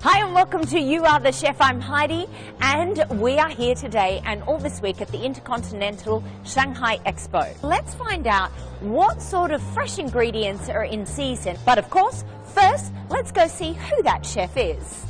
Hi and welcome to You Are the Chef. I'm Heidi and we are here today and all this week at the Intercontinental Shanghai Expo. Let's find out what sort of fresh ingredients are in season. But of course, first, let's go see who that chef is.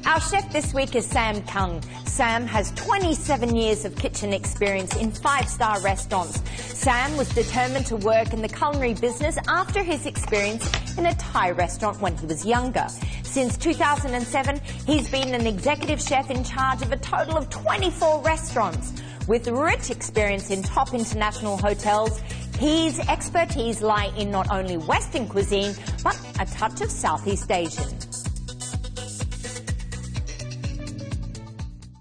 Our chef this week is Sam Kung. Sam has 27 years of kitchen experience in 5-star restaurants. Sam was determined to work in the culinary business after his experience in a Thai restaurant when he was younger. Since 2007, he's been an executive chef in charge of a total of 24 restaurants. With rich experience in top international hotels, his expertise lie in not only Western cuisine, but a touch of Southeast Asian.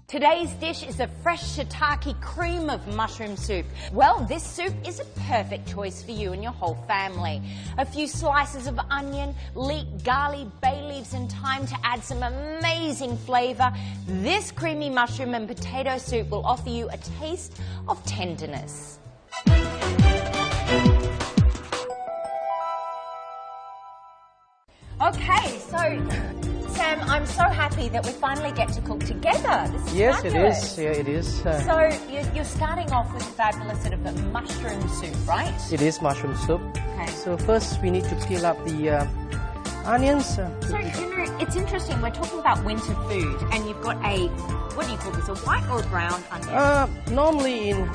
Today's dish is a fresh shiitake cream of mushroom soup. Well, this soup is a perfect choice for you and your whole family. A few slices of onion, leek, garlic, bay leaves and thyme to add some amazing flavour. This creamy mushroom and potato soup will offer you a taste of tenderness. Okay, so Sam, I'm so happy that we finally get to cook together. This is yes, fabulous. it is. Yeah, it is. So you're starting off with a fabulous sort of a mushroom soup, right? It is mushroom soup. Okay. So first we need to peel up the onions. So, you know, it's interesting. We're talking about winter food and you've got a, what do you call this, a white or a brown onion? Normally in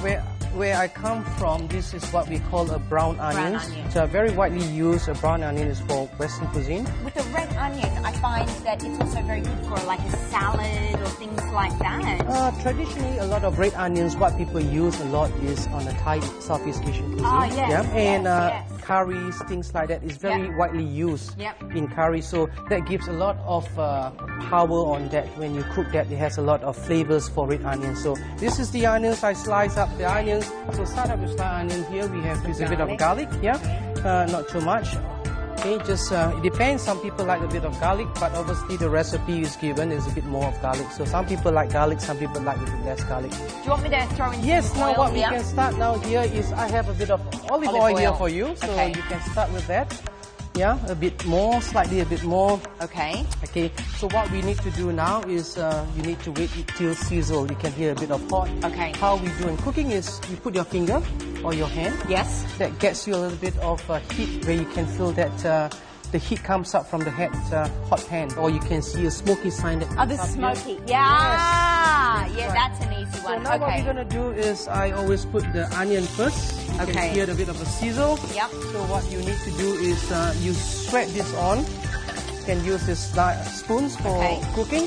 where I come from, this is what we call a brown onion. So very widely used. A brown onion is for Western cuisine. With a red onion, I find that it's also very good for like a salad or things like that. Traditionally, a lot of red onions, what people use a lot is on the Thai Southeast Asian cuisine. Oh, yes, yeah? And yes. curries, things like that is very widely used in curry. So that gives a lot of power on that. When you cook that, it has a lot of flavors for red onions. So this is the onions. I slice up the onions. So start up with the onion here. We have just a bit of garlic. Not too much. Okay, just it depends. Some people like a bit of garlic, but obviously the recipe is given is a bit more of garlic. So some people like garlic, some people like a bit less garlic. Do you want me to throw in some oil? Now what we here? can start now here is I have a bit of olive oil here for you. So you can start with that. Yeah, a bit more, slightly a bit more. Okay. Okay, so what we need to do now is you need to wait it till sizzle. You can hear a bit of hot. Okay. How we do in cooking is you put your finger or your hand. Yes. That gets you a little bit of heat where you can feel that the heat comes up from the hot pan. Or you can see a smoky sign that Oh, this is smoky. Here. Yeah. Yes. Yeah, that's an easy one. So now what we're going to do is I always put the onion first. You can hear a bit of a sizzle. Yep. So what you need to do is you spread this on. You can use this spoons for cooking.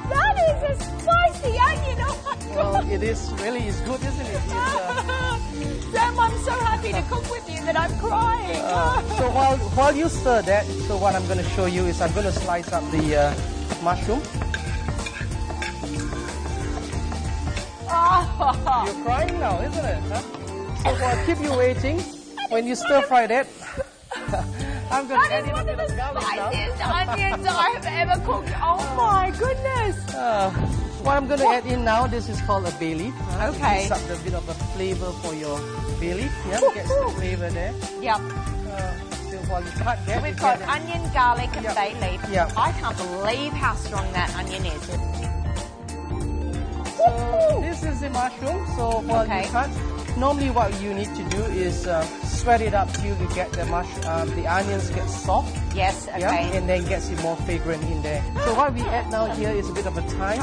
That is a spicy onion. Oh my God. Well, it is really is good, isn't it? Sam, I'm so happy to cook with you that I'm crying. So while you stir that, so what I'm going to show you is I'm going to slice up the mushroom. You're crying now, isn't it? Huh? So I'll keep you waiting. When you stir fry that, I'm going to add in a bit of garlic now. That is one of the spiciest onions I have ever cooked. Oh my goodness. What I'm going to add in now, this is called a bay leaf. Okay. Gives up a bit of a flavor for your bay leaf. Yeah, gets the flavor there. Yep. So while you cut that, we've got onion, garlic and bay leaf. Yep. I can't believe how strong that onion is. So this is the mushroom. So while you cut, normally what you need to do is sweat it up till you get the the onions get soft. Yes, okay. Yeah, and then gets it more fragrant in there. So what we add now here is a bit of a thyme.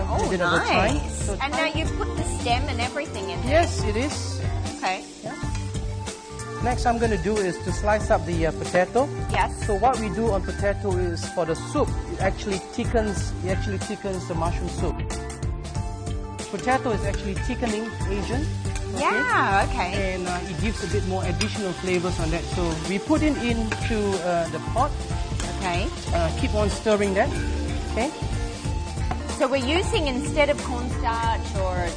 Oh, bit nice. of a thyme. So and now you've put the stem and everything in there. Yes, it is. Okay. Yeah. Next I'm going to do is to slice up the potato. Yes. So what we do on potato is for the soup, it actually thickens the mushroom soup. Potato is actually thickening agent. Okay? Yeah, okay. And it gives a bit more additional flavors on that. So we put it into the pot. Okay. Keep on stirring that. Okay. So we're using, instead of cornstarch or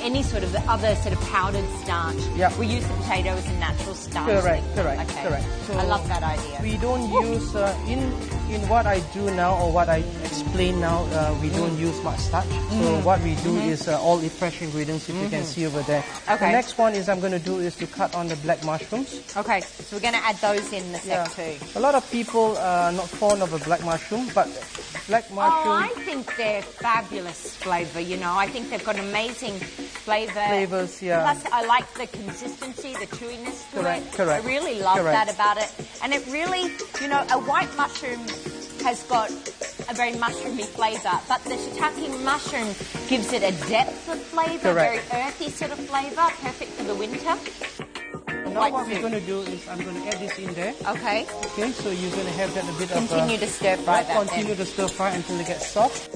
any sort of other sort of powdered starch, we use the potato as a natural starch. Correct. Okay. So I love that idea. We don't use in what I do now, or what I explain now, we don't use much starch. So what we do is all the fresh ingredients, if you can see over there. Okay. The next one is I'm going to do is to cut on the black mushrooms. Okay, so we're going to add those in the sec too. A lot of people are not fond of a black mushroom, but black mushroom... Oh, I think they're fabulous flavour, you know. I think they've got amazing flavors, yeah. Plus, I like the consistency, the chewiness to it. Correct. I really love that about it. And it really, you know, a white mushroom has got a very mushroomy flavour, but the shiitake mushroom gives it a depth of flavour, very earthy sort of flavour, perfect for the winter. Now what we're going to do is I'm going to add this in there. Okay. Okay, so you're going to have that a bit continue to stir fry that. Continue to stir fry until it gets soft.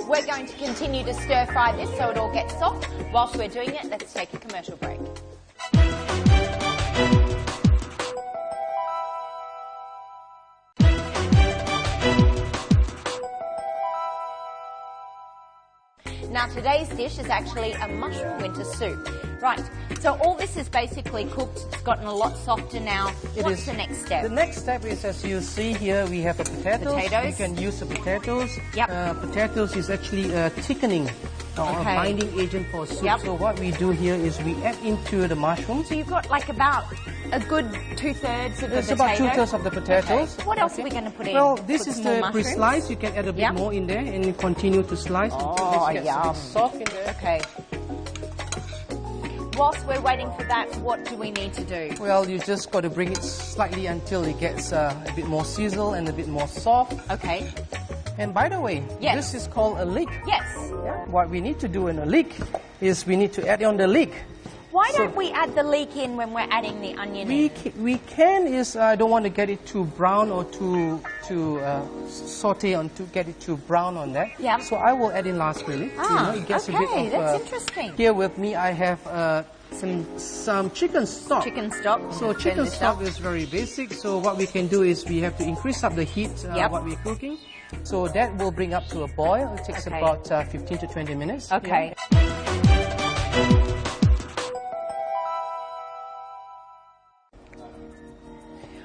We're going to continue to stir fry this so it all gets soft. Whilst we're doing it, let's take a commercial break. Now today's dish is actually a mushroom winter soup. Right, so all this is basically cooked, it's gotten a lot softer now. What's the next step? The next step is, as you see here, we have a potatoes. You can use the potatoes. Yep. Potatoes is actually a thickening or a binding agent for soup. Yep. So what we do here is we add into the mushrooms. So you've got like about a good 2/3 of the potato? It's about 2/3 of the potatoes. Okay. What else are we going to put in? Well, this is the pre-slice. You can add a bit more in there and you continue to slice until this gets a bit soft in there. Okay. Whilst we're waiting for that, what do we need to do? Well, you just got to bring it slightly until it gets a bit more sizzle and a bit more soft. Okay. And by the way, this is called a leek. Yes. Yeah. What we need to do in a leek is we need to add on the leek. Why don't we add the leek in when we're adding the onion in? We can, I don't want to get it too brown or too saute on to get it too brown on that. Yeah. So I will add in last really. It gets a bit of, that's interesting. Here with me I have some chicken stock. Chicken stock. So chicken stock is very basic. So what we can do is we have to increase up the heat what we're cooking. So that will bring up to a boil. It takes about 15 to 20 minutes. Okay.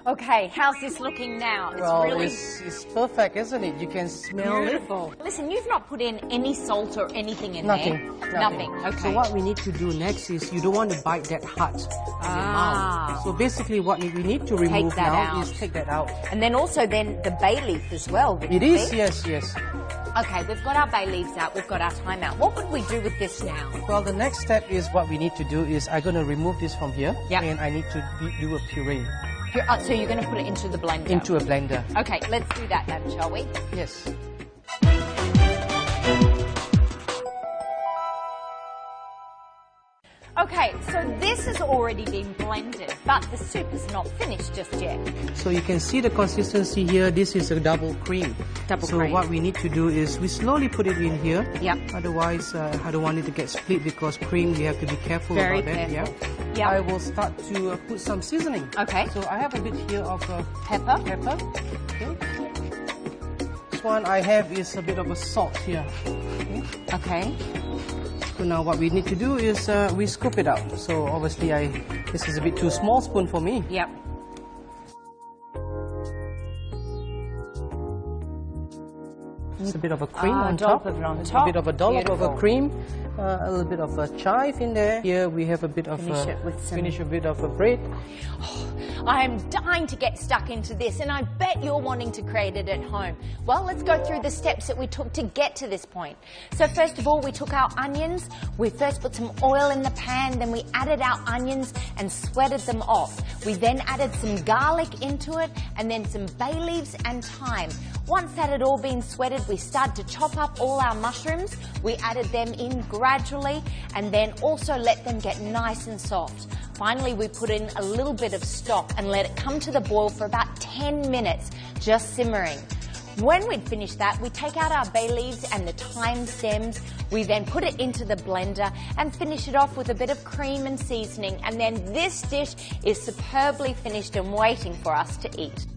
Okay, how's this looking now? It's perfect, isn't it? You can smell it. Listen, you've not put in any salt or anything in there? Nothing. Okay. So what we need to do next is you don't want to bite that heart in your mouth. So basically what we need to remove now is take that out. And then also the bay leaf as well. It is, yes. Okay, we've got our bay leaves out, we've got our thyme out. What would we do with this now? Well, the next step is what we need to do is I'm going to remove this from here. And I need to do a puree. So you're going to put it into the blender? Into a blender. Okay, let's do that then, shall we? Yes. Okay, so this has already been blended, but the soup is not finished just yet. So you can see the consistency here. This is a double cream. So what we need to do is we slowly put it in here. Yep. Otherwise, I don't want it to get split because cream, we have to be careful about that. Yeah. I will start to put some seasoning. Okay. So I have a bit here of pepper. Okay. This one I have is a bit of a salt here. Okay. So now what we need to do is we scoop it out. So obviously this is a bit too small spoon for me. Yep. It's a bit of a cream on top. A bit of a dollop of a cream. A little bit of a chive in there. Here we have a bit of finish a bit of a bread. I am dying to get stuck into this, and I bet you're wanting to create it at home. Well, let's go through the steps that we took to get to this point. So first of all, we took our onions. We first put some oil in the pan, then we added our onions and sweated them off. We then added some garlic into it, and then some bay leaves and thyme. Once that had all been sweated, we started to chop up all our mushrooms. We added them in gradually, and then also let them get nice and soft. Finally, we put in a little bit of stock and let it come to the boil for about 10 minutes, just simmering. When we'd finished that, we take out our bay leaves and the thyme stems. We then put it into the blender and finish it off with a bit of cream and seasoning. And then this dish is superbly finished and waiting for us to eat.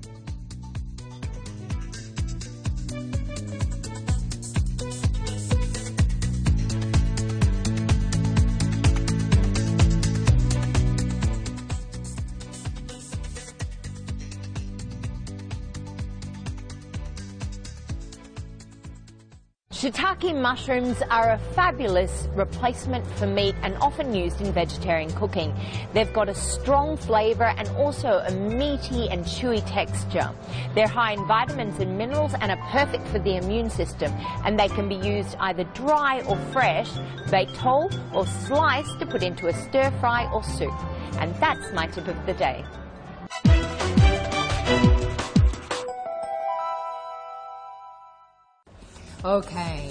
Shitake mushrooms are a fabulous replacement for meat and often used in vegetarian cooking. They've got a strong flavour and also a meaty and chewy texture. They're high in vitamins and minerals and are perfect for the immune system, and they can be used either dry or fresh, baked whole or sliced to put into a stir fry or soup. And that's my tip of the day. Okay.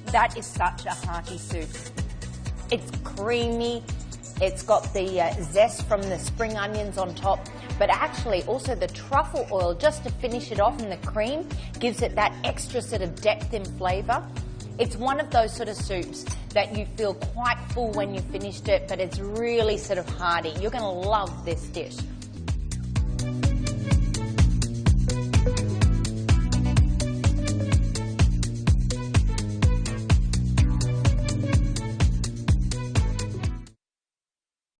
That is such a hearty soup. It's creamy, it's got the zest from the spring onions on top, but actually also the truffle oil, just to finish it off, and the cream gives it that extra sort of depth in flavour. It's one of those sort of soups that you feel quite full when you finished it, but it's really sort of hearty. You're going to love this dish.